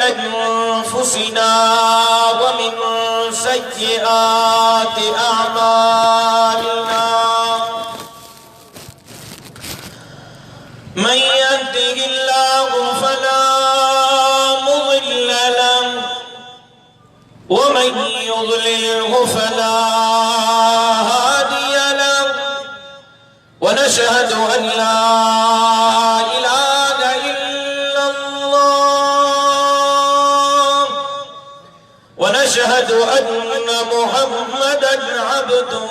أنفسنا ومن سيئات أعمالنا من يهده الله فلا مضل له ومن يضلله فلا هادي له ونشهد أن لا إله إلا الله ونشهد أن محمدا عبده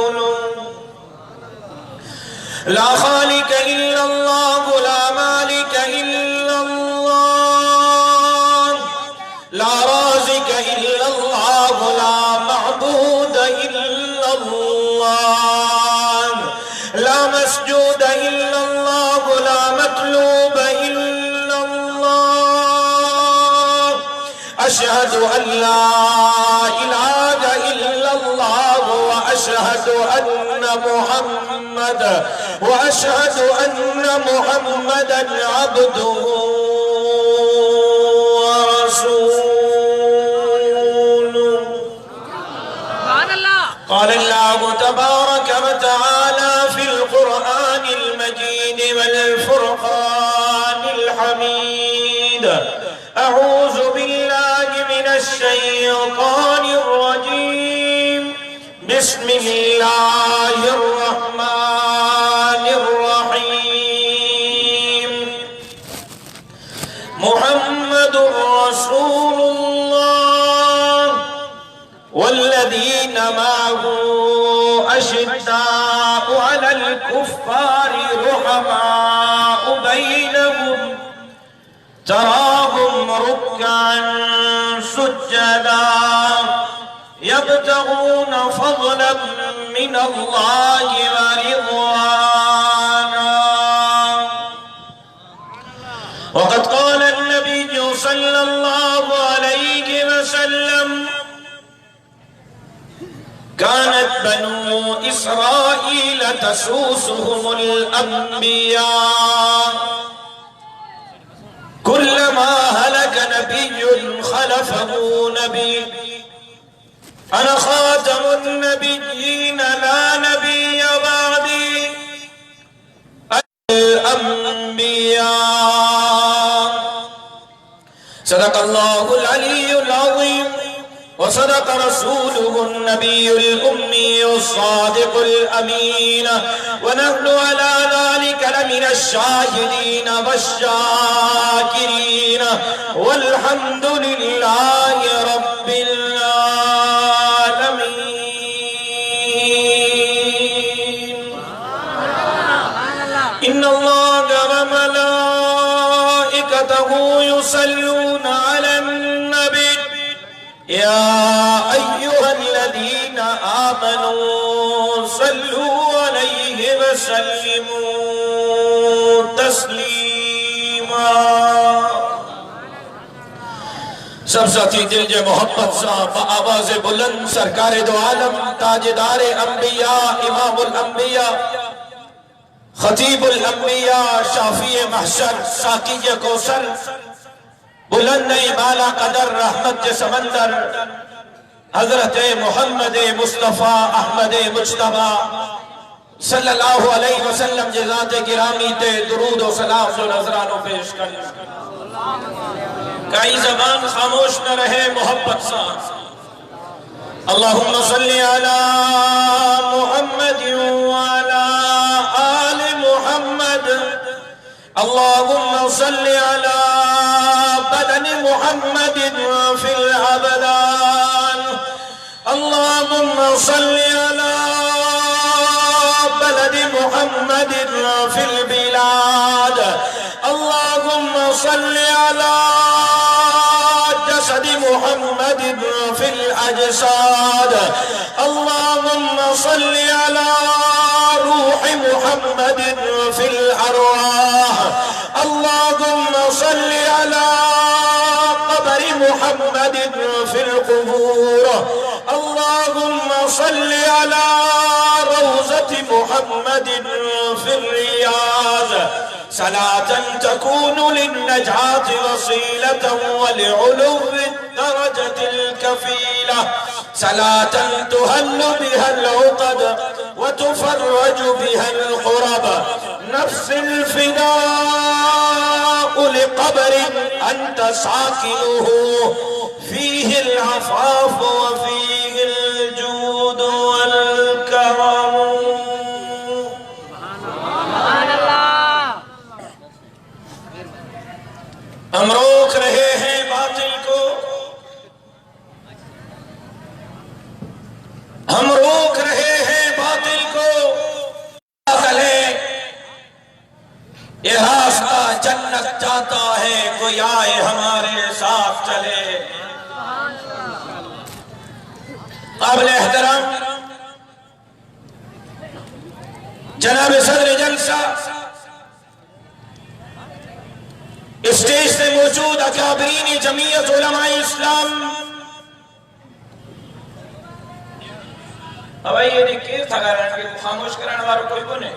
ورسوله لا خالق إلا الله لا مالك إلا الله لا رازق إلا الله لا معبود إلا الله لا مسجود إلا الله لا مطلوب إلا الله أشهد أن لا إله إلا الله وأشهد أن محمدا عبده ورسوله قال الله تبارك وتعالى في القرآن المجيد والفرقان الحميد أعوذ بالله من الشيطان الرجيم بسم الله الرحمن الرحيم محمد رسول الله والذين معه أشداء على الكفار رحماء بينهم تراهم ركعا سجدا يبتغون فضلا من الله ورضوانا وقد قال النبي صلى الله عليه وسلم كانت بنو إسرائيل تسوسهم الأنبياء كلما هلك نبي خلفه نبي أنا خاتم النبيين لا نبي بعدي الأنبياء صدق الله العلي العظيم وصدق رسوله النبي الأمي الصادق الأمين ونحن على ذلك لمن الشاهدين والشاكرين والحمد لله رب العالمين إن الله وملائكته يصلون على النبي يا أيها الذين آمنوا صلوا عليه وسلموا تسليما सब साथी दिल जे मोहब्बत सा आवाज बुलंद सरकार दो आलम ताजदार अंबिया इमामुल अंबिया खतीबुल अंबिया शाफी महशर साकी कौसर बुलंद बाला कदर रहमत के समंदर हजरत मोहम्मद मुस्तफ़ा अहमद मुज्तबा सल्लल्लाहु अलैहि वसल्लम के ज़ात गिरामी ते दुरूद और सलाम जो नजरानो पेश कर कई ज़बान खामोश न रहे मोहब्बत सा अल्लाहुम्मा सल्ली अला मुहम्मद व अला आलि मुहम्मद अल्लाहुम्मा सल्ली अला बदन मुहम्मद फिल अबदान अल्लाहुम्मा सल्ली अला बलद मुहम्मद फिल बिलाद अल्लाहुम्मा सल्ली अला जसद मुहम्मद फिल अजसाद अल्लाहुम्मा सल्ली अला रूह मुहम्मद फिल अरवाह अल्लाहुम्मा सल्ली अला क़ब्र मुहम्मद फिल क़ुबूर अल्लाहुम्मा सल्ली अला रौज़त मुहम्मद फिल रियाज़ सलातन तकूनु लिन्नजाति वसीलतन वलिउलु दरजतिल कफीला सलातन तुहल्लु बिहल उक़द व तुफर्रजु बिहल क़ुरब नफ्सिल फ़िदाउ लिक़ब्रिन अंत साकिनुहु फ़ीहिल अफ़ाफ़ व फ़ीहिल जूद वल करम। हम रोक रहे हैं बातिल को, हम रोक रहे हैं बातिल को। चले ये रास्ता जन्नत जाता है, कोई आए हमारे साथ चले। काबिल एहतराम जनाब सदर जलसा, स्टेज पे मौजूद अकाबरीन जमीयत उलमाए इस्लाम, अब ये केस था के खामोश कराने वालों कोई को नहीं।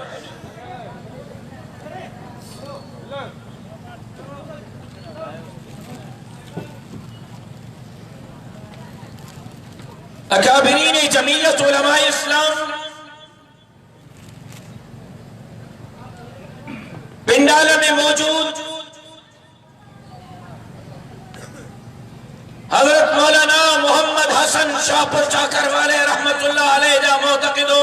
अकाबरीन जमीयत उलमाए इस्लाम पिंडाला में मौजूद हजरत मौलाना मोहम्मद हसन शाहपुर चाकर वाले रहमतुल्लाह अलैह जा मोतकिदो,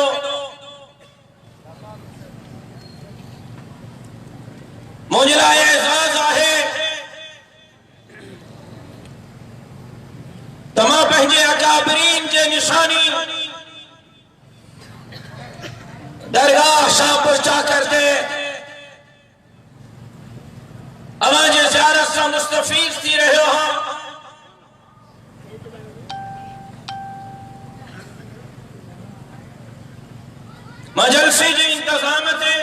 मुजरा एजाज है तमा पंहिंजे अकाबरीन जे निशानी दरगाह शाहपुर चाकर ते अवां जे ज़ियारत सां मुस्तफ़ीज़ थी रहियो हां। मजलसे जे इंतजाम ते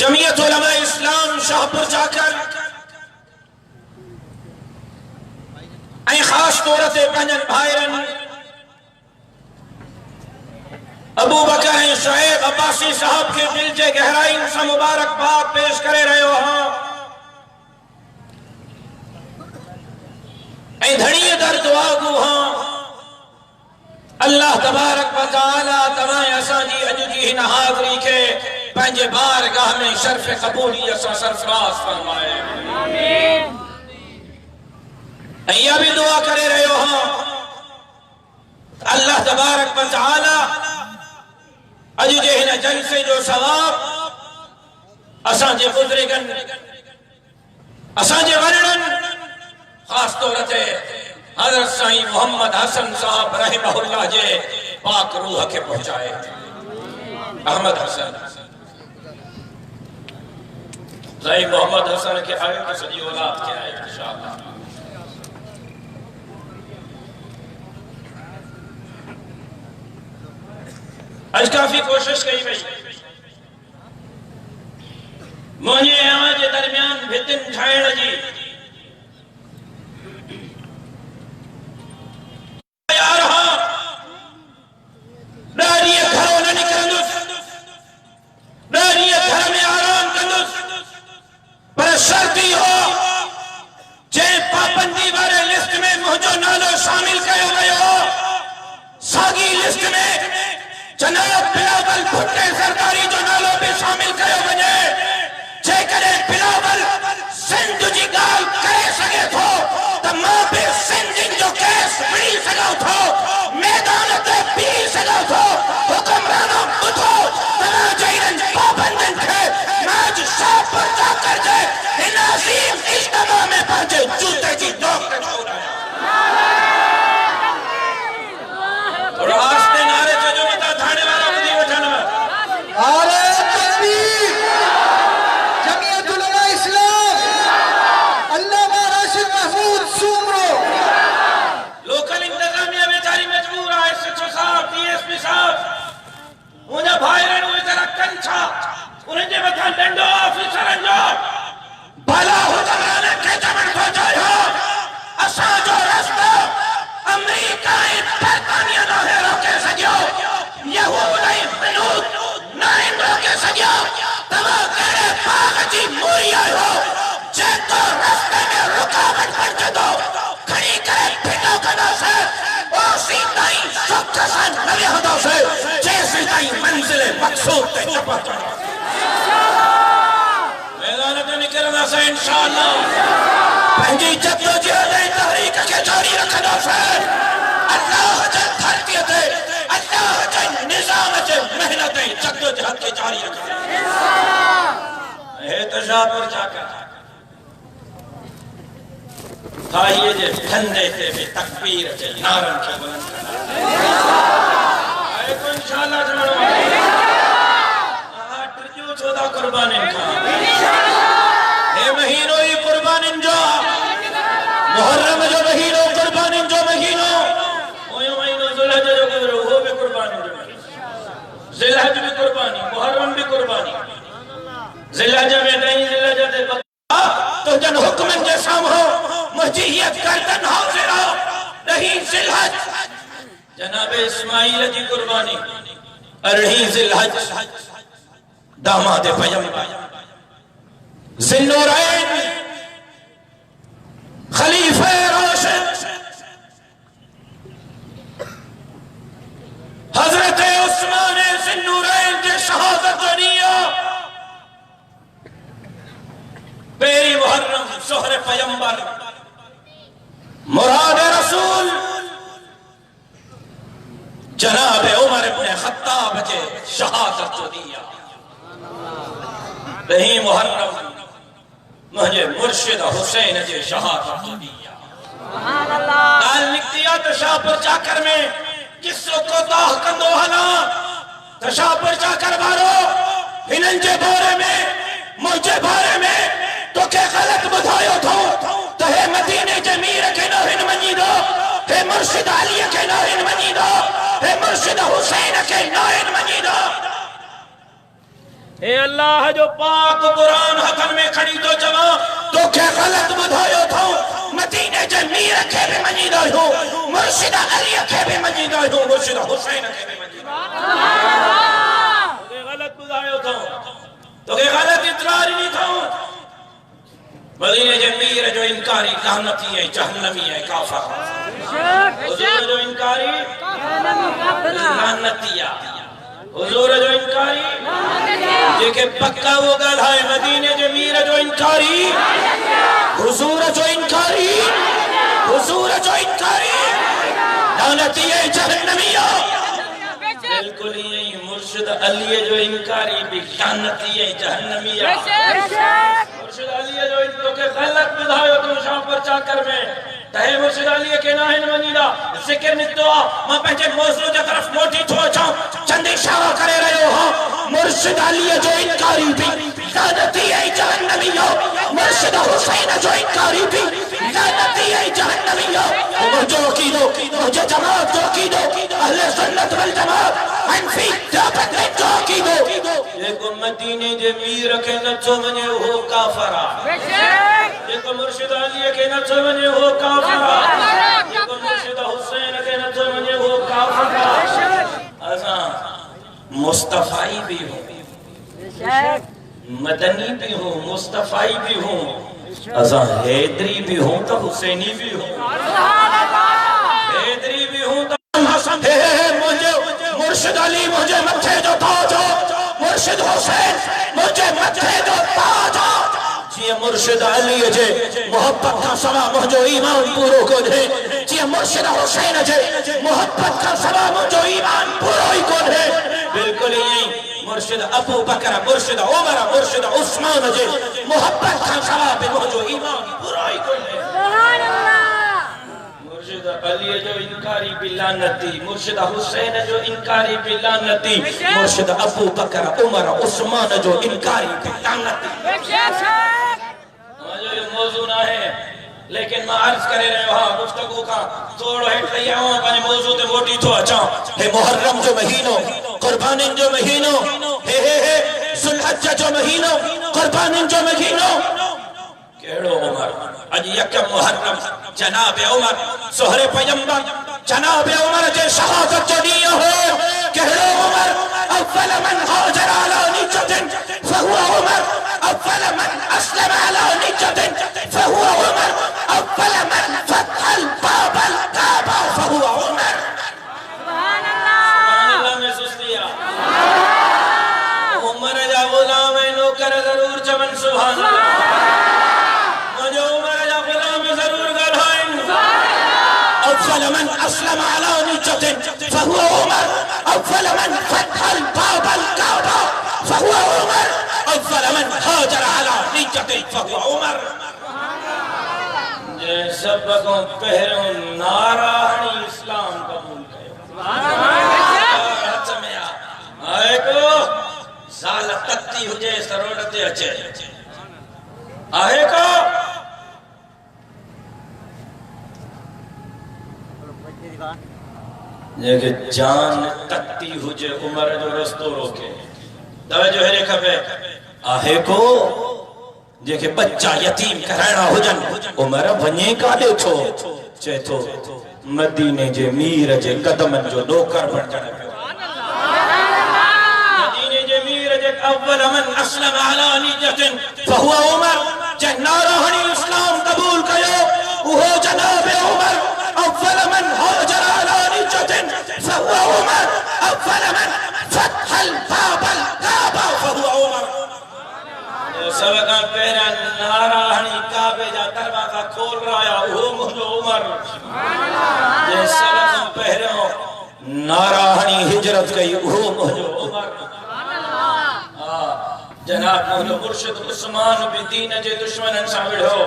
जमीयत उलमाए इस्लाम शाहपुर चाकर खास तौर से पंजन भाईरन अबू बकर शुएब अब्बासी साहब के दिल जे गहराई से मुबारकबाद पेश करे रहे हो हाँ। धड़ी दर दुआ गु हाँ अल्लाह तबारक व तआला तमाम असांजी अॼु जी हिन हाज़िरी खे पंहिंजे बारगाह में शर्फ़ क़बूलियत सां सरफराज़ फरमाए। आमीन। या भी दुआ करे रहे हो हाँ अल्लाह तबारक व तआला अॼु जे हिन जलसे जो सवाब असांजे बुज़ुर्गन असांजे वॾड़नि ख़ास तौर ते हज़रत साईं मोहम्मद हसन साहब रहमहुल्लाह जे पाक रूह के पहुंचाए। अहमद हसन साईं मोहम्मद हसन के आगे की सॼी औलाद के आए इंशाअल्लाह। आज काफी कोशिश कई वही मुझे यहाँ के दरमियान भितिन ठाइण जी शामिल कयो वियो सागी लिस्ट में जनाब बिलावल भुट्टे सरदारी जो नालो भी शामिल कयो वञे। जेकॾहिं बिलावल सिंध जी ॻाल्हि करे सघे थो त मां बि सिंधियुनि जो केस विड़ी सघां थो, मैदान ते बीही सघां थो। हुकुमरानो ॿुधो तव्हां जहिड़नि पाबंदियुनि खे मां अॼु शाहपुर चाकर जे हिन अज़ीम इज्तिमा में पंहिंजे जूते जी नोक ते छोड़ायां। रास्ते नारे जो मता थाने वाला बुधी वठन अरे तकबीर जमीयत उलमा इस्लाम अल्लामा राशिद महमूद सुमरो लोकल इंतजामिया बेचारी मजबूर है। एसएचओ साहब डीएसपी साहब मुझे भाईरन हुए जरा कंछा उन्हें जे मथा डंडो ऑफिसरन जो भला हुक्मरान के जमन को जायो असा जो रास्ता अमेरिका बरतानिया ना रोके सकियो, यहूद नहीं फिनूद ना रोके सकियो। मकसूद तक पहुंचाने मैदान में निकलना से इंशाअल्लाह पंहिंजी जद्दोजहद तहरीक के जारी रखना से अल्लाह जे धरती ते अल्लाह जे निजाम जे मेहनत जद्दोजहद के जारी रखना है तशापुर जाकर आइए जे ठंडे से भी तकबीर जे नारन के बुलंद करना आए को इंशाअल्लाह जमानो ट्रजो चौदा कुर्बानी का हे महीनो ही कुर्बानी जो मुहर्रम जो महीनो कुर्बानी जो महीनो ओयो महीनो जुलहज जो गुजरो वो भी कुर्बानी जो जिलहज भी कुर्बानी मुहर्रम भी कुर्बानी जिलहज में नहीं जिलहज दे तो जन हुक्म के सामो मुजीयत गर्दन हाजिरा नहीं जिलहज जनाब इस्माइल की कुर्बानी अरही जिलहज दामाद पैगंबर ज़िन्नूरैन खलीफे राशिद हजरत उस्मान ज़िन्नूरैन के शहादत दुनिया पेरी मुहर्रम शोहर पैगंबर मुराद रसूल जनाब उमर इब्न खत्ताब के शहादत दुनिया रही मुहर्रम मुझे मुर्शिद हुसैन जे शहादत दुनिया काल निकतिया तो शाहपुर चाकर में किस्सो को दाह कंदो हला तो शाहपुर चाकर वारो हिनन जे बारे में मुझे बारे में तो के गलत बुधायो थो तो हे मदीने जमीर के न हिन मनीदो हे मुर्शिद अली के न हिन मनीदो हे मुर्शिद हुसैन के न हिन मनीदो हे अल्लाह जो पाक कुरान हकम में खड़ी तो जमा तो के गलत बुधायो थो मदीने जमीर के भी मनीदो हो मुर्शिद अली के भी मनीदो हो मुर्शिद हुसैन के भी मनीदो तो के गलत बुधायो थो तो के गलत इतरार नहीं थो मदीने जमीर जो इनकारी लानती है जहन्नमी है काफिर हुजूर जो इनकारी लानतिया हुजूर जो इनकारी जेके पक्का वो गल है मदीने जमीर जो इनकारी हुजूर जो इनकारी लानती है जहन्नमिया बिल्कुल यही मुर्शिद अली जो इनकारी भी लानती है जहन्नमिया मुर्शिद अली जो इनको के गलत बुधायो तुम शाहपुर चाकर में तहे मुर्शिद अली के ना हिन मनीदा जिक्र नितो मां पंहिंजे मौजू जे तरफ मोटी थो अचां चंद इशारा करे रहियो हो मुर्शिद अली जो इनकारी भी लानती है जहन्नमिया मुर्शिद हुसैन जो इनकारी भी लानती है जहन्नमिया मुझे कीदो मुझे जमात जो कीदो अहले सुन्नत वल जमात हनफी दावत जो कीदो जेको मदीने जे मीर के न छो वने हो काफरा जेको मुर्शिद अली के न छो वने हो काफरा जेको मुर्शिद हुसैन के न छो वने हो काफरा असा मुस्तफाई भी हो मदनी भी हो मुस्तफाई भी हो असा हैदरी भी हो तो हुसैनी भी हो हैदरी भी हो तो मुझे मुर्शिद अली मुझे मथे जो ताज हो मुर्शिद हुसैन मुझे मथे जो ताज हो जी मुर्शिद अली जे मोहब्बत का सवा मुझो ईमान पूरो को दे जी मुर्शिद हुसैन जे मोहब्बत का सवा मुझो ईमान पूरो ही को दे बिल्कुल यही मुर्शिद अबू बकर मुर्शिद उमर मुर्शिद उस्मान जे मोहब्बत का सवा पे मुझो ईमान पूरो ही को दे सुभान अल्लाह मुर्शिद अली जो इनकारी बिलानती मुर्शिद हुसैन जो इनकारी बिलानती मुर्शिद अबू बकर उमर उस्मान जो इनकारी बिलानती ये मौजू ना है लेकिन मैं अर्ज करे रहे हो गुफ्तगू का थोड़ो हेठ लई आओ अपने मौजू ते मोटी तो अचा हे मुहर्रम जो महीनो कुर्बानी जो महीनो हे जुल्हज जो महीनो कुर्बानी जो महीनो केड़ो उमर आज यकम मुहर्रम जनाब उमर सोहरे पैगंबर जनाब उमर जे शहादत जो दी हो केड़ो उमर अव्वल मन हाजर अला निजतिन फहुवा उमर अव्वल मन अस्लम अला निजतिन फहुवा उमर अव्वल मन फतह बाब काबा फहुवा उमर सुभान अल्लाह में सुस्तिया नौकर जरूर चमन सुभान मुझे उमर जा गुलाम जरूर गढ़ाइन अव्वल मन अस्लम अला निजतिन फहुवा उमर अव्वल मन फतहल बाबल काबा फहुवा उमर अव्वल मन हाजर अला निजतिन फहुवा उमर जे सब को पहरों नारायणी इस्लाम कबूल कयो आए को साल तत्ती हुजे सरोड ते अचे आहे को जेके जान तत्ती हुजे उमर जो रस्तो रोके तवजो हेरे खपे आहे को जेके बच्चा यतीम कराइणा हुजन उमर वञे काॾे थो चए थो मदीने जे मीर जे कदमनि जो नौकर बणजण पियो मदीने जे मीर जे अव्वल मन अस्लम अला निजतिन फहुवा उमर जे नारायणी इस्लाम कबूल कयो उहो जनाब उमर अव्वल मन हाजर अला निजतिन फहुवा उमर अव्वल मन फतहल बाबल काबा फहुवा उमर सबका पहरा नारायणी काबे जा दरवाजा खोल रहा वो मुझो उमर जे सबका पहरो नारायणी हिजरत कई वो मुझो उमर जनाब मुझो मुर्शिद उस्मान भी दीन जे दुश्मनन सा विढ़ो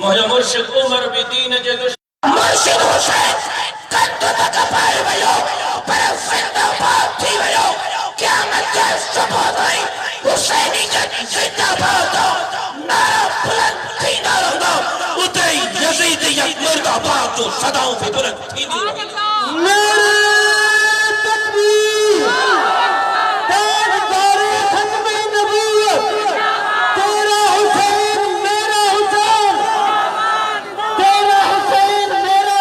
मुझो मुर्शिद उमर भी दीन जे दुश्मन मुर्शिद हुसैन कद तक पाए वयो पर जिंदाबाद थी वयो क़यामत के सुबह ताईं हुसैनी जिंदाबाद नारा बुलंद थींदा रहंदा उते यजीद या मुर्दाबाद जो सदाओं पे बुलंद थींदी नारे तकबीर ताजदारे खत्मे नबूवत तेरा हुसैन मेरा हुसैन तेरा हुसैन मेरा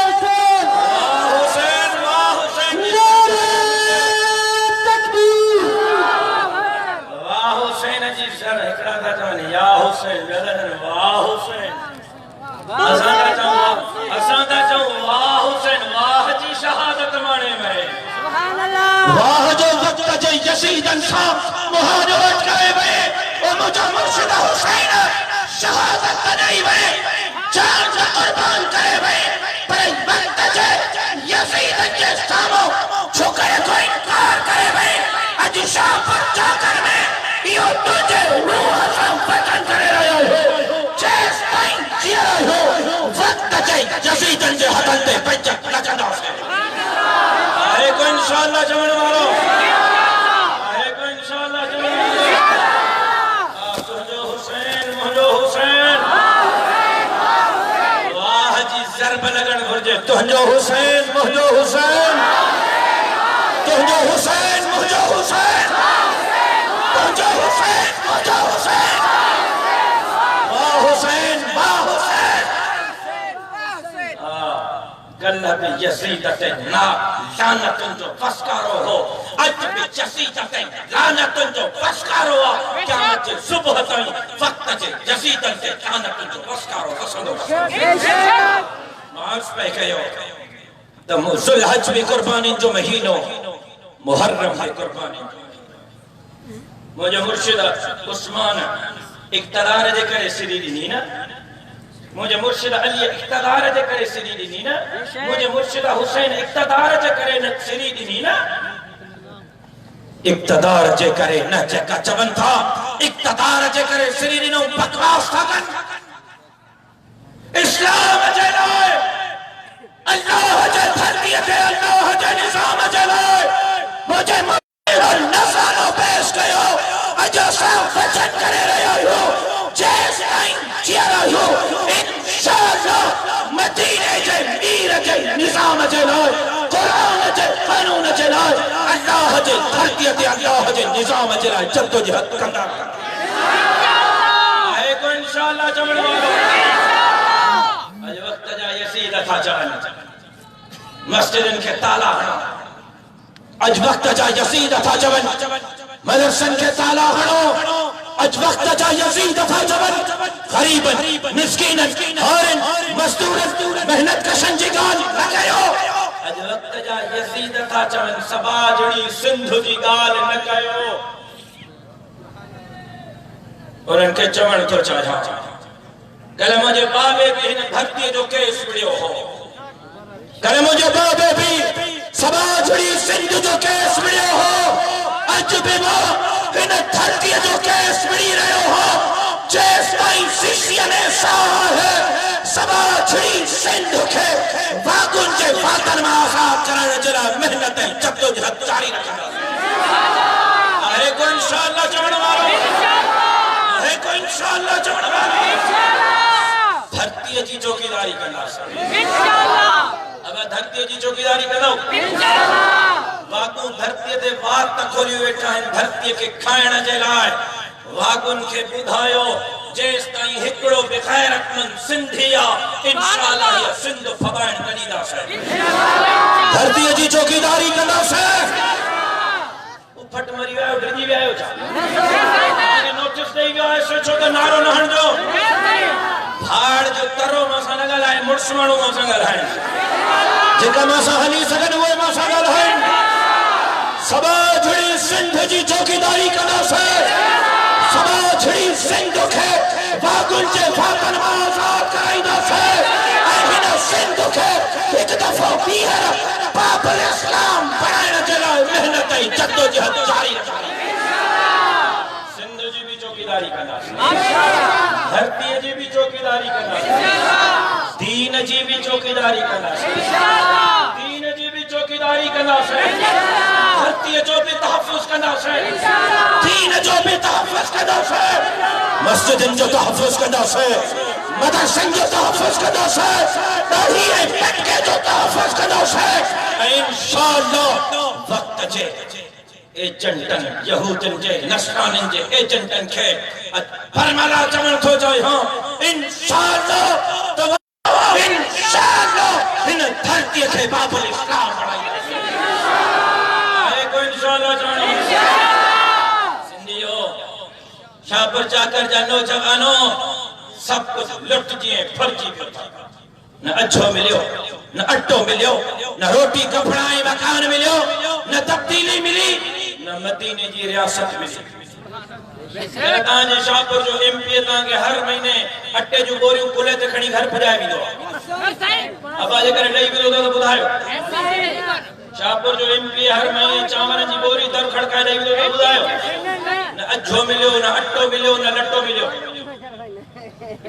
हुसैन वाह हुसैन नारे तकबीर वाह हुसैन जी सर एकड़ा था चवनि या हुसैन वेलन वाह हुसैन असां था चऊं वाह हुसैन वाह जी शहादत माणे में सुभान अल्लाह वाह जो वक्त जे यजीदन सा मुहाजरत करे वे ओ मुझा मुर्शिद हुसैन शहादत नहीं वे जान का कुर्बान करे वे पर वक्त जे यजीदन के सामो झुके को इनकार करे वे अज शाह पर जाकर में यो तुझे रूह से वतन करे रहो चेस टाइम जिया हो वक्त जे यजीदन जे हथन ते पंज लगंदा से आहे को इंशाअल्लाह जमण वालो आहे को इंशाअल्लाह जमण वालो तुझो हुसैन मुझो हुसैन वाह जी ज़रब लगण घुर्जे तुझो हुसैन मुझो हुसैन तुझो हुसैन मुझो हुसैन तुझो हुसैन मुझो हुसैन वाह हुसैन वाह हुसैन गल्लब यजीद ते ना लानतुन जो फसकारो हो अज भी यजीद ते लानतुन जो फसकारो क़यामत सुबह ताईं वक्त जे यजीद ते लानतुन जो फसकारो फसंदो मास पे कयो त ज़ुल्हज भी कुर्बानी जो महीनो मुहर्रम भी कुर्बानी मुझे मुर्शिद उस्मान इक़्तिदार जे करे सिरी दी ना मुझे मुर्शिद अली इक़्तिदार जे करे सिरी दी ना मुझे मुर्शिद हुसैन इक़्तिदार जे करे न सिरी दी ना इक़्तिदार जे करे न जेका चवन था इक़्तिदार जे करे सिरी दी न बकवास था कन इस्लाम जे लाए अल्लाह जे धरती ते अल्लाह जे निज़ाम जे लाए मुझे नज़ारो पेश कयो अजो सा वचन करे रहियो हो जेस ताईं जिया रहियो इंशाअल्लाह मदीने जे मीर जे निज़ाम जे लाइ कुरान जे कानून जे लाइ अल्लाह जे धरती ते अल्लाह जे निज़ाम जे लाइ जद्दोजहद कंदा आहे को इंशाअल्लाह जमण वालो अज वक्त जा यजीद था चवन मस्जिदन के ताला हणो अज वक्त जा यजीद था चवन मदरसन के ताला हणो अज वक्त जा यजीद था चवन गरीबन मिस्कीनन औरन मजदूरन मेहनत कशन जी गाल न कयो अज वक्त जा यजीद था चवन सबाजड़ी सिंध जी गाल न कयो उनके चवण तो चाहिया कल मुझे बाबे भी इन धरती जो केस विड़ियो हो कल मुझे बाबे भी सभा जुड़ी सिंध जो केस विड़ियो हो अज भी मां इन धरती जो केस विड़ी रहो हो जेस ताईं शिष्य ने साह है सभा जुड़ी सिंध के वागुन के वातन में आजाद करण जरा मेहनत जद्दोजहद जारी रखंदा अरे को इंशाअल्लाह चवण वारो अरे को इंशाअल्लाह चवण वारो धरती जी चौकीदारी कंदा इंशाअल्लाह अब धरती जी चौकीदारी कंदो इंशाअल्लाह वागु धरती ते वात त खोली वेठा हैं धरती के खाइण जे लाए वागुन के बुधायो जेस ताई हिकड़ो बेखैरतमंद सिंधिया इंशाअल्लाह ये सिंध फबाइण कनीदा से इंशाअल्लाह धरती जी चौकीदारी कंदा से फट मरी आयो ड्रिजी भी आयो छा आगे नोटिस दई गयो है सोचो तो नारो न हणजो भाड़ जो तरो मासा न गलाए मुर्समाणो मासा गलाए जेका मासा हली सगन वो मासा गलाए सभा जुड़ी सिंध जी चौकीदारी कंदा से सभा जुड़ी सिंध के वागुन जे फातन में आजाद कराईंदा से ऐं हिन सिंध के एक दफो ॿीहर बाबुल इस्लाम बणाइण जे लाइ मेहनत ऐं जद्दोजहद जारी रखंदा सिंध जी भी चौकीदारी कंदासीं धरती जी भी चौकीदारी कंदासीं दीन जी भी चौकीदारी कंदासीं दीन जी भी चौकीदारी कंदासीं धरती जो भी तहफ़्फ़ुज़ कंदासीं दीन जो भी तहफ़्फ़ुज़ कंदासीं मस्जिदन जो तहफ़्फ़ुज़ कंदासीं मदरसन जो तहफ़्फ़ुज़ कंदासीं दाढ़ी ऐं पटके जो तहफ़्फ़ुज़ कंदासीं इंशाअल्लाह वक्त जे एजेंटन यहूदन जे नसरानिन जे एजेंटन के फरमाला चवण थो जाए हां इंशाअल्लाह तो इंशाअल्लाह इन धरती के बाबुल इस्लाम बणाई आए को इंशाअल्लाह जाने सिंधियो शाहपुर जाकर जा नौजवानों सब कुछ लुट जिए फर्जी पियो न अच्छो मिलियो न अट्टो मिलियो न रोटी कपड़ा ऐं मकान मिलियो न तब्दीली मिली न मदीने जी रियासत मिली तांजे शाहपुर जो एमपी तांगे हर महीने अट्टे जो बोरियूं कुले ते खणी घर पुजाए विदो अब आज करे ॾेई विदो तो बुधायो शाहपुर जो एमपी हर महीने चावल जी बोरी दर खड़काए ॾेई विदो तो बुधायो न अज्जो मिलियो न अट्टो मिलियो न लट्टो मिलियो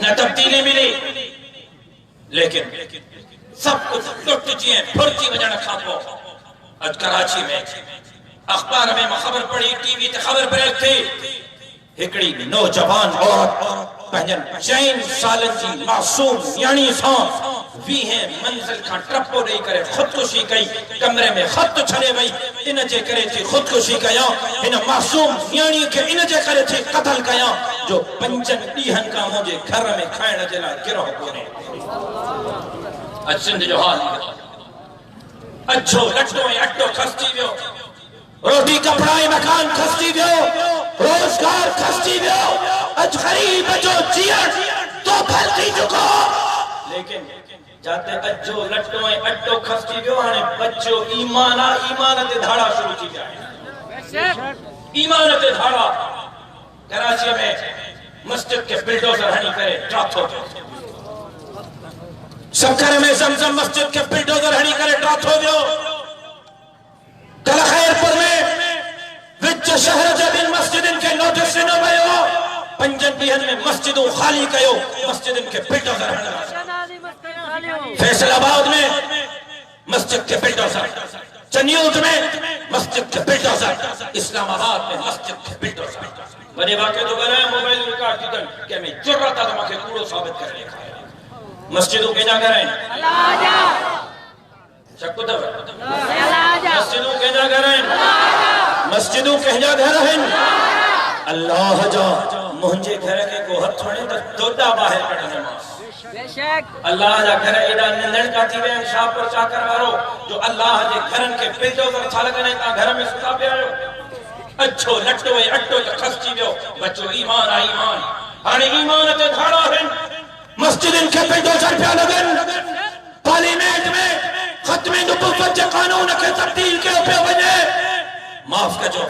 न तब्दीली मिली लेकिन सब कुछ लुट जिए फुर्जी वजण खां पोइ अज कराची में अखबार में खबर पढ़ी टीवी ते खबर ब्रेक थी हिकड़ी नौजवान औरत पंजन 4 सालन जी मासूम यानी सां 20 मंजिल का ट्रपो दे करे खुदकुशी कई कमरे में खत छड़े वई इन जे करे थी खुदकुशी कया इन मासूम यानी के इन जे करे थी कत्ल कया जो 5 ॾींहनि का मुझे घर में खाइण जे लाइ गिरह कोने सिंध जो हाल अच्छो लट्टो ऐं अट्टो खसजी वियो रोटी कपड़ा ऐं मकान खसजी वियो रोजगार खसजी वियो अज गरीब जो जीअण तो फल थी चुको लेकिन जाते अच्छो लट्टो ऐं अट्टो खसजी वियो हाणे बच्चो ईमान ईमान ते धाड़ा शुरू थी विया ईमान ते धाड़ा कराची में मस्जिद के बिल्डोजर हणी करे ड्राथो शक्कर में जमजम मस्जिद के बिल्डोजर हणी करे ड्राथो वियो कल खैरपुर में विच शहर जे बिन मस्जिदन के नोटिस न वयो 5 ॾींहनि में मस्जिदों खाली कयो मस्जिदन के बिल्डोजर हणी फैसलाबाद में मस्जिद के बिल्डोजर चनियोट में मस्जिद के बिल्डोजर इस्लामाबाद में मस्जिद के बिल्डोजर वने वाके तो करे मोबाइल रिकॉर्ड किदन के में जुर्रत आ माके कूड़ो साबित करे मस्जिदों के जा करे अल्लाह जा शक्को तो मस्जिदों के जा करे मस्जिदों के जा घर हैं अल्लाह जा मुझे घर के को हथ छोड़े तो दोदा बाहर कढने बेशक अल्लाह जा घर एडा नंदन का थी वे शाहपुर चाकर वारो जो अल्लाह जे घरन के बिल्डोजर छा लगने ता घर में सुता पे आयो अच्छो लट्टो ऐं अट्टो त खसजी वियो बच्चो ईमान आ ईमान हाणे ईमान ते धाड़ा हैं मस्जिदन के बिल्डोजर पे लगन पार्लियामेंट में खत्मे नबुव्वत जे कानून के तब्दील के पे वने माफ कजो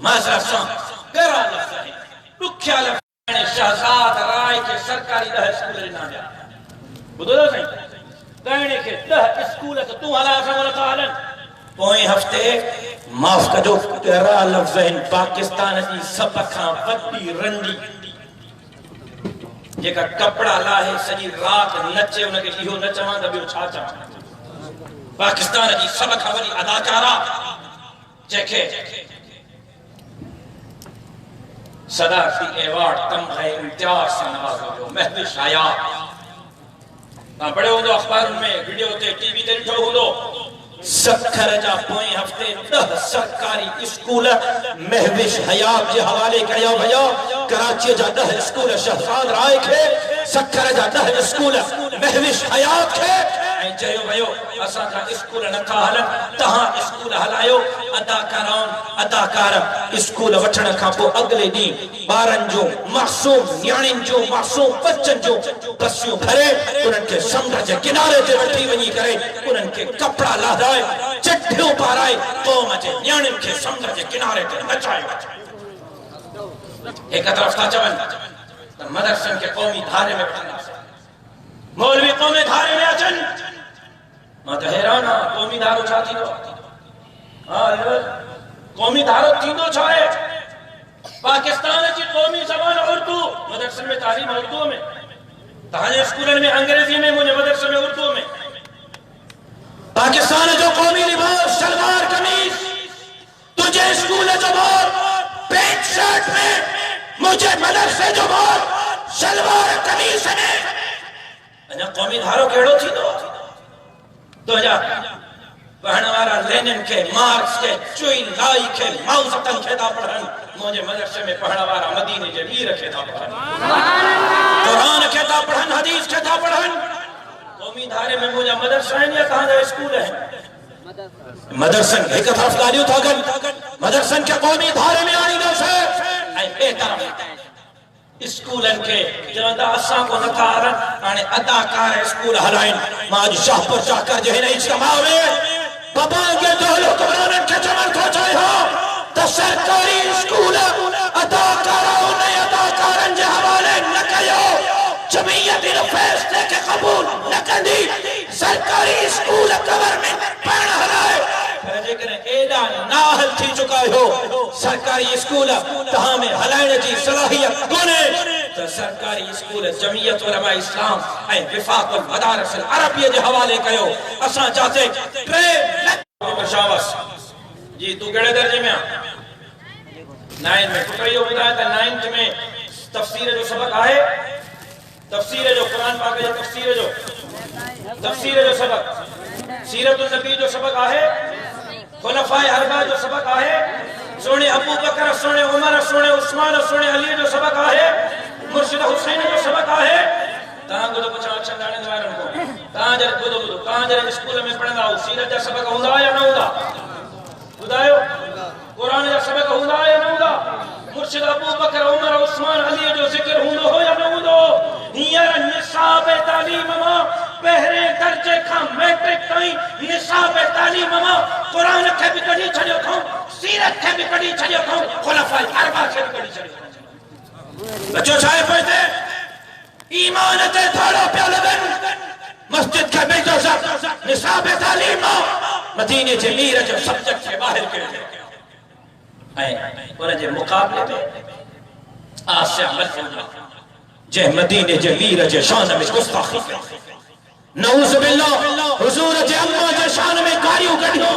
माजरा सा गरा लफ्ज़ दुख्या लफ्ज़ शहजाद राय के सरकारी 10 स्कूल ना जा बुधो तो सही कहने के 10 स्कूल तो तू हला समल तालन पोए हफ्ते माफ कजो करा लफ्ज़ इन पाकिस्तान जी सब खां वॾी रंडी जेका कपड़ा लाहे सॼी रात नचे उनके इहो न चवां त ॿियो छा चवां पाकिस्तान जी सब खां वॾी अदाकारा जेके सदाफी अवार्ड तमग़े इम्तियाज सां नवाज़ियो महविश आया तव्हां पढ़ियो हूंदो अख़बारुनि में वीडियो ते टीवी ते ॾिठो हूंदो सखर जा पोएं हफ्ते 10 सरकारी स्कूल महविश हयात जे हवाले कया भया कराची जा 10 स्कूल शहजाद राय खे सखर जा 10 स्कूल महविश हयात खे ऐं चयो भयो असां का स्कूल नथा हलन तहां स्कूल हलायो अदाकार स्कूल वठण खां पोइ अगले ॾींहुं ॿारनि जो मासूम न्याणियुनि जो मासूम बच्चनि जो बसियूं भरे उन्हनि खे समुंड जे किनारे ते वठी वञी करे उन्हनि खे कपड़ा लाधाए चिठियूं पाराए क़ौम जे न्याणियुनि खे समुंड जे किनारे ते नचायो हिक तरफ़ था चवनि त मदरसनि खे क़ौमी धारे में वठंदासीं मौलवी क़ौमी धारे में अचनि मां त हैरान आहियां क़ौमी धारो छा थींदो क़ौमी धारो थींदो छा आहे पाकिस्तान जी क़ौमी ज़बान उर्दू मदरसे में तालीम उर्दू में तहांजे स्कूलनि में अंग्रेजी में मुंहिंजे मदरसे में उर्दू में पाकिस्तान जो क़ौमी लिबास सलवार कमीज तुझे स्कूल जो ॿार पैंट शर्ट में मुझे मदरसे जो ॿार सलवार कमीज में अञा क़ौमी धारो कहिड़ो थींदो तुंहिंजा पढ़ण वारा लेनिन के मार्क्स के चुई लाई के माउज़तन खे था पढ़न मुझे मदरसे में पढ़ण वारा मदीने जे वीर खे था पढ़न कुरान खे था पढ़न हदीस खे था पढ़न क़ौमी धारे में मुझे मदरसा है या कहां स्कूल है मदरसन एक तरफ ॻाल्हियूं था कनि मदरसन के क़ौमी धारे में आणींदासीं ऐं ॿिए तरफ स्कूलन के चवंदा असां को नथा हलन हाणे अदाकार स्कूल हलाइन मां अॼु शाहपुर जाकर जे हिन इज्तिमा में बाबा के दोहलो कुरान के चवण थो चाहियो त सरकारी स्कूल अदाकारनि जे हवाले न कयो जमीयत इन फैसले के कबूल न कंदी सरकारी स्कूल गवर्नमेंट पण हलाए एडा नाहल थी चुका हो सरकारी स्कूल तहां में हलाइण जी सलाहियत कोने तो सरकारी स्कूल जमीयत उलमा इस्लाम ऐं विफाकुल मदारिस अरबिया जे हवाले कयो असां चाहते 3 लाख शाबाश जी तू केड़े दर्जे में आ 9 में पुटरियो ॿुधाए त 9th में तफसीर जो सबक आहे तफसीर जो कुरान पाक जो तफसीर जो सबक सीरतुन नबी जो सबक आहे खुलफाए अरबा जो सबक आहे सोने अबू बकर सोने उमर सोने उस्मान सोने अली जो सबक आहे मुर्शिद हुसैन जो सबक आहे तां को पुछा चंदाने वारन को तां जर को तां जर स्कूल में पढ़ंदा हो सीरत जा सबक हुंदा या न हुंदा बुधायो कुरान जा सबक हुंदा या न हुंदा मुर्शिद अबू बकर उमर उस्मान अली जो जिक्र हुंदो हो या न हुंदो हियर निसाब तालीम मां पहरे दर्जे का मैट्रिक ताईं निसाब तालीम मां कुरान के भी कढी छडियो थो सीरत के भी कढी छडियो थो खुलफाए अरबा के भी कढी छडियो बच्चो छाए पढ़ते ईमान ते थोड़ो पिया लगन मस्जिद के बेटो सब निसाब तालीम मदीने जे मीर जो सब्जेक्ट के बाहर के ऐं उन जे मुकाबले में आसिया मजूदा जे मदीने जे मीर जे शान में गुस्ताखी नऊज़ बिल्लाह हुजूर जे अम्मा जे शान में गालियों कढियो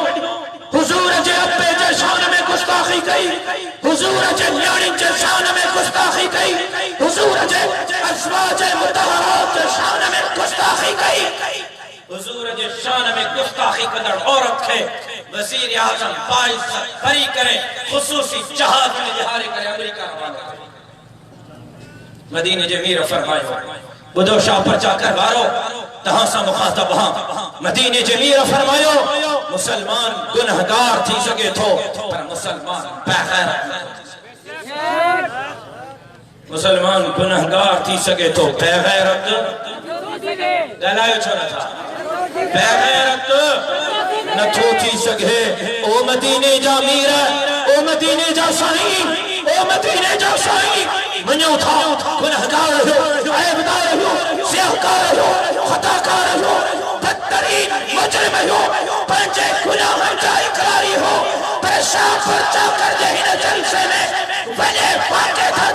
हुजूर जे अब्बे जे शान में गुस्ताखी कई हुजूर जे न्याणी जे शान में गुस्ताखी कई हुजूर जे अज़वाज मुतहरात जे शान में गुस्ताखी कई हुजूर जे शान में गुस्ताखी कंदड़ औरत खे वज़ीर आज़म बाइस बरी करे खुसूसी जहाज में जहारे करे अमेरिका रवाना मदीने जे मीर फरमायो बुधो शाह परचा करवारो तहां सा मुखातब हां मदीने जे मीर फरमायो मुसलमान गुनहगार थी सके थो पर मुसलमान बेगैरत मुसलमान गुनहगार थी सके थो बेगैरत गलायो छो न था बेगैरत न थो थी सके ओ मदीने जा मीर ओ मदीने जा साईं ओ मदीने जा साईं वञो था गुनहगार हो, ऐबदार हो, सियाहकार हो, खताकार हो, बदतरीन मुजरिम हो, पंहिंजे गुनाहनि जा इकरारी हो, पेशाब पर्चा कर दे हिन जलसे में वञे वाक़े था।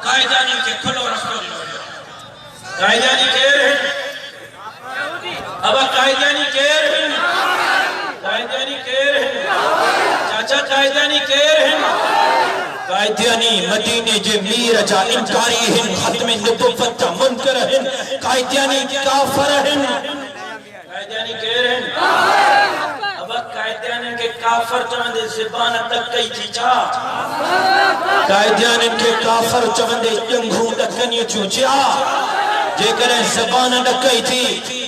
कायदानी के खुलो रस्तो कायदानी केर है अब कायदानी केर है चाचा कायदानी केर है कायदानी मदीने जे मीर जा इनकारी हैं खत्म नबुव्वत जा मुनकर हैं कायदानी काफिर हैं कायदानी केर है अब कायदानी के काफिर चवंदे ज़बान तक कई थी छा कायदानी के काफिर चवंदे जंगू दखनी चूचा जेकर ज़बान न कई थी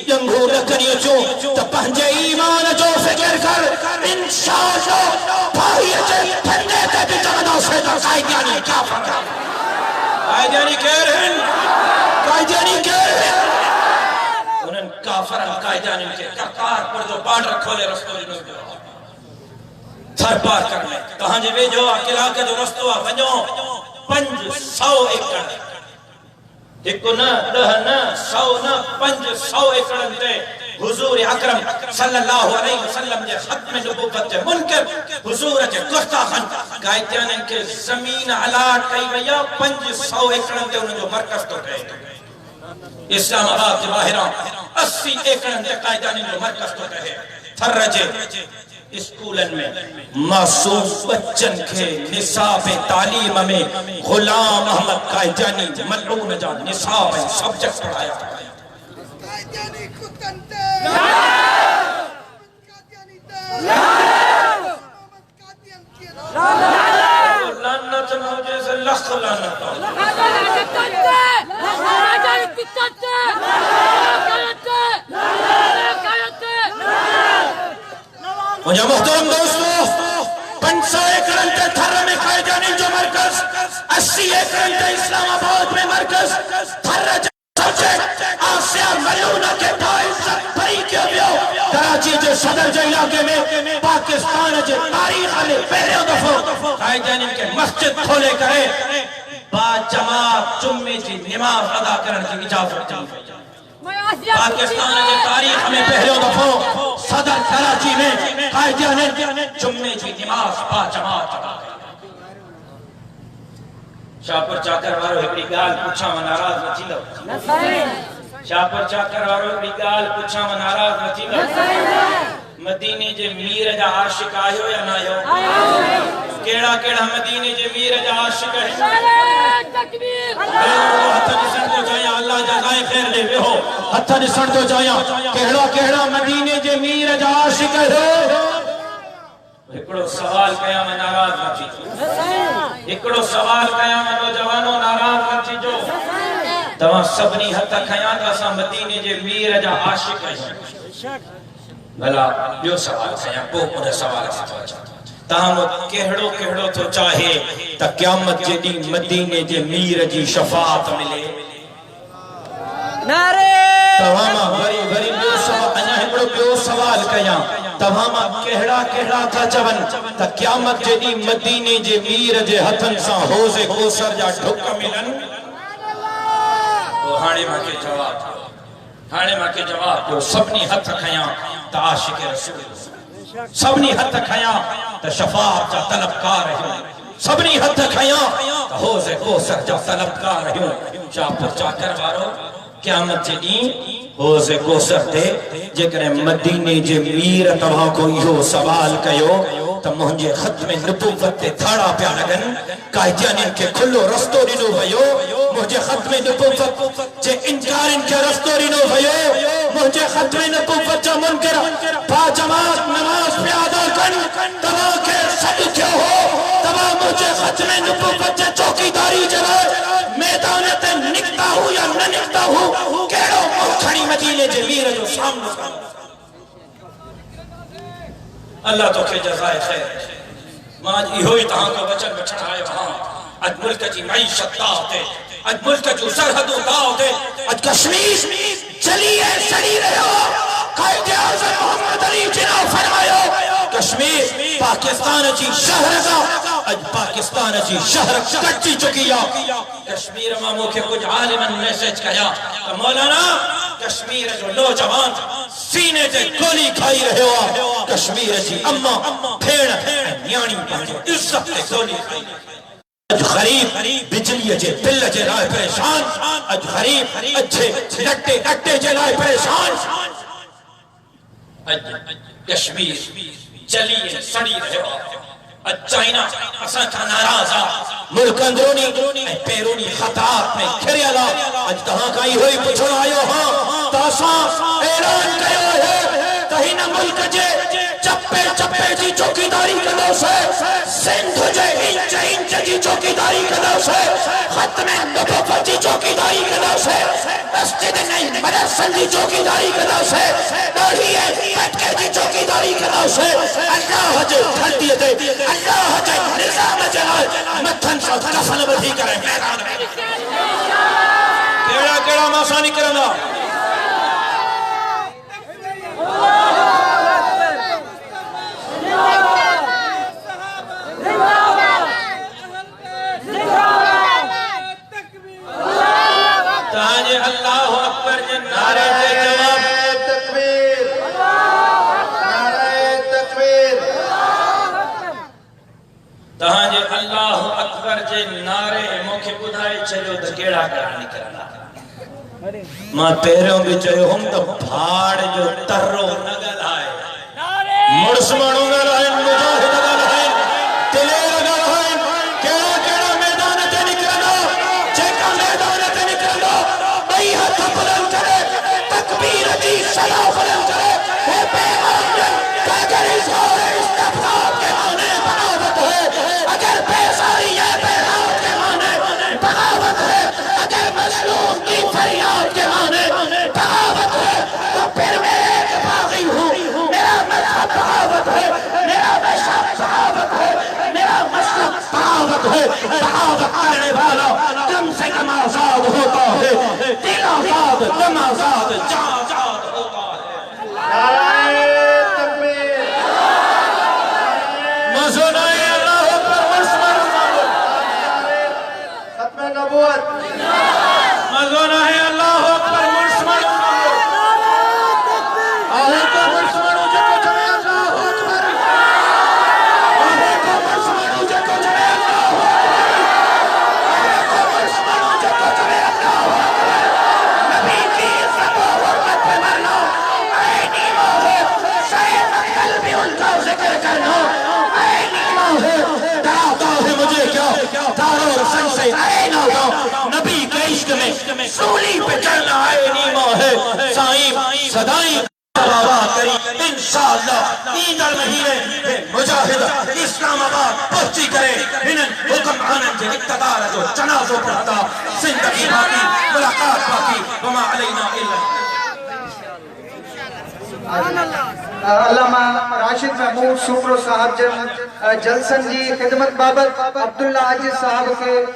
जंगू दखनी चो त पंहिंजे ईमान जो फिक्र कर इंशाअल्लाह भाई जे फंदे ते भी चवंदा से कायदानी काफिर कायदानी केर हैं उन्हन काफिर कायदानी के ककार पर जो बॉर्डर खोले रस्तो नो थर पार करने कहां जे वेजो अकेला के जो रस्तो आ वञो 500 एकड़ एक न 10 न 100 न 500 एकड़ ते हुजूर अकरम सल्लल्लाहु अलैहि वसल्लम जे खत्म नबुव्वत जे मुनकर हुजूर जे गुस्ताखन कायदानी के जमीन अलाट कई वया 500 एकड़ ते उन जो मरकज तो है इस्लामाबाद जे बाहरा 80 एकड़ ते कायदानी जो मरकज तो है थर्रजे स्कूलन में मासूम बच्चन के निसाब तालीम में गुलाम अहमद कायदानी मलऊन जा निसाब सब्जेक्ट पढ़ाया कायदानी कुतंते लानत मुझे से लख लानत मुझे मोहतरम दोस्तों 500 एकड़ ते थर में कायदानी जो मरकज 80 एकड़ ते इस्लामाबाद में मरकज थर सब्जेक्ट आसिया मलूना के बाइस भरी के बियो कराची जे सदर जे इलाके में पाकिस्तान जे तारीख में पहले दफो कायदानी के मस्जिद खोले करे बा जमात जुम्मे की नमाज अदा करने की इजाजत दी पाकिस्तान के तारीख में पहले दफो सदर कराची में कायदानी जुम्मे की नमाज बा जमात अदा शाहपुर चाकर वारो एकड़ी गाल पूछा में नाराज न थींदो शाहपुर चाकर वारो एकड़ी गाल पूछा में नाराज न थींदो मदीने जे मीर जा आशिक आयो या ना आयो केड़ा केड़ा मदीने जे मीर जा आशिक है तकबीर हथ दिसण तो जाया अल्लाह जज़ाए खैर दे हो हथ दिसण तो जाया केड़ा केड़ा मदीने जे मीर जा आशिक है एकड़ो सवाल कया में नाराज न थी एकड़ो सवाल कया में नौजवानो नाराज न थी जो तवा सबनी हथ खया त असा मदीने जे मीर जा आशिक है भला यो सवाल कया को उन सवाल से ताम केहड़ो केहड़ो तो चाहे त क़यामत जे दी मदीने जे मीर जी शफाअत मिले नारे तवामा वरी वरी बियो सवाल अना एकड़ो बियो सवाल कया तवामा केहड़ा केहड़ा था चवन त क़यामत जे दी मदीने जे मीर जे हथन सा होज़े कोसर जा ढुक मिलन तो हाणे माके जवाब जो सबनी हथ खया त आशिक रसूल सबनी हथ खया त शफाअत जा तलबकार रहियो सबनी हथ खया त होज़े कोसर जा तलबकार रहियो शाहपुर चाकर वारो क़यामत जे दी होज़े कोसर ते जेकर मदीने जे मीर तवा को इहो सवाल कयो त मुंहिंजे ख़त्म नबूवत ते थाड़ा पिया लॻनि कायदियानिन खे खुलो रस्तो ॾिनो वियो मुंहिंजे ख़त्म नबूवत जे इनकारनि खे रस्तो ॾिनो वियो मुंहिंजे ख़त्म नबूवत जा मुनकर बा जमात नमाज पिया अदा कनि तव्हां खे सॾु थियो हो तव्हां मुंहिंजे ख़त्म नबूवत जे चौकीदारी जे लाइ मैदान ते निकिता हो या न निकिता हो कहिड़ो मुंहुं खणी मदीने जे वीर जो सामनो कनि अल्लाह तोखे जज़ाए खैर मां इहो ई तव्हां खां वचन वठण आयो आहियां अॼु मुल्क जी मईशत दाव ते अॼु मुल्क जूं सरहदूं दाव ते अॼु कश्मीर जली ऐं सड़ी रहियो कायदे आज़म मोहम्मद अली जिन्ना फरमायो कश्मीर पाकिस्तान जी शहर अज पाकिस्तान जी शहर कच्ची चुकी है कश्मीर में मुखे कुछ आलिमन मैसेज कया तो मौलाना कश्मीर जो नौजवान सीने ते गोली खाई रहे हो कश्मीर जी अम्मा भेण न्याणी इज्जत ते गोली खाई अज गरीब बिजली जे बिल जे लाए परेशान अज गरीब अच्छे लट्टे अट्टे जे लाए परेशान अज कश्मीर जली सड़ी रहे हो चाइना असा का नाराज मुल्क अंदरूनी पैरूनी खतरात में घिरियल अज तहां का इहो ही पुछण आयो हां त असा ऐलान कयो है त हिन मुल्क जे चप्पे चप्पे जी चौकीदारी कंदोसे सिंध जे इंच इंच जी चौकीदारी कंदोसे खत्म नबूवत जी चौकीदारी कंदोसे मस्जिद नहीं मदरसन जी चौकीदारी कंदोसे दाढ़ी फटके जी चौकीदारी कंदोसे अल्लाह जे धरती ते अल्लाह जे निजाम जे मथन सां कफन वठी करे मैदान में केड़ा केड़ा मासा निकरंदा ताजे अल्लाह अकबर जे नारे दे जवाब तकबीर नारे तकबीर ताजे अल्लाह अकबर जे नारे मोखे बुधाए चलो त केड़ा केड़ा निकरंदा मां पहिरियों भी चयो हम त भाड़ जो तर्रो न ॻाल्हाए मुड़स माण्हू ॻाल्हाइनि मुजाहिद ॻाल्हाइनि दिलेर ॻाल्हाइनि कहिड़ा कहिड़ा मैदान ते निकिरंदा जेका मैदान ते निकिरंदा ॿई हथ बुलंद करे तकबीर जी सलाह बुलंद करे हे पैगाम अगर इज़हार इस्तिग़फ़ार के माने बगावत है अगर बेज़ारी है पैगाम के माने बगावत है अगर मज़लूम की फरियाद के माने बगावत है तो फिर मैं एक बागी हूँ मेरा मज़हब बगावत है मेरा मज़हब बगावत है मेरा मसलब बगावत है बगावत करने वाला कम से कम आज़ाद होता है दिल आज़ाद दम आज़ाद जान आज़ाद होता है नारे तकबीर मज़ोनाए अल्लाह अकबर मुस्लिम खत्म नबूवत मज़ोनाए अल्लाह अकबर मुस्लिम आहे को मुस्लिम जो को चले अल्लाह अकबर आहे को मुस्लिम जो को चले अल्लाह अकबर आहे को मुस्लिम जो को चले अल्लाह अकबर नबी की इज्जत और हरमत पे मरना ऐनी मौत शायद कल्बी उनका जिक्र करना ऐनी मौत डराता है मुझे क्या दारो रसन से ऐना दो नबी के इश्क में सूली पे चलना ऐनी मौत साईं सदाई करी इंशाअल्लाह ईंदड़ महीने मुजाहिद इस्लामाबाद पहुंची करे हिनन हुक्म आनंद जे इक़्तिदार जो जनाज़ो पढ़ता जिंदगी बाकी मुलाकात बाकी वमा अलैना इल्ला अल्लामा राशिद महमूद सुप्रो साहब जलसन जी खिदमत बाबत अब्दुल्ला आजिज साहब के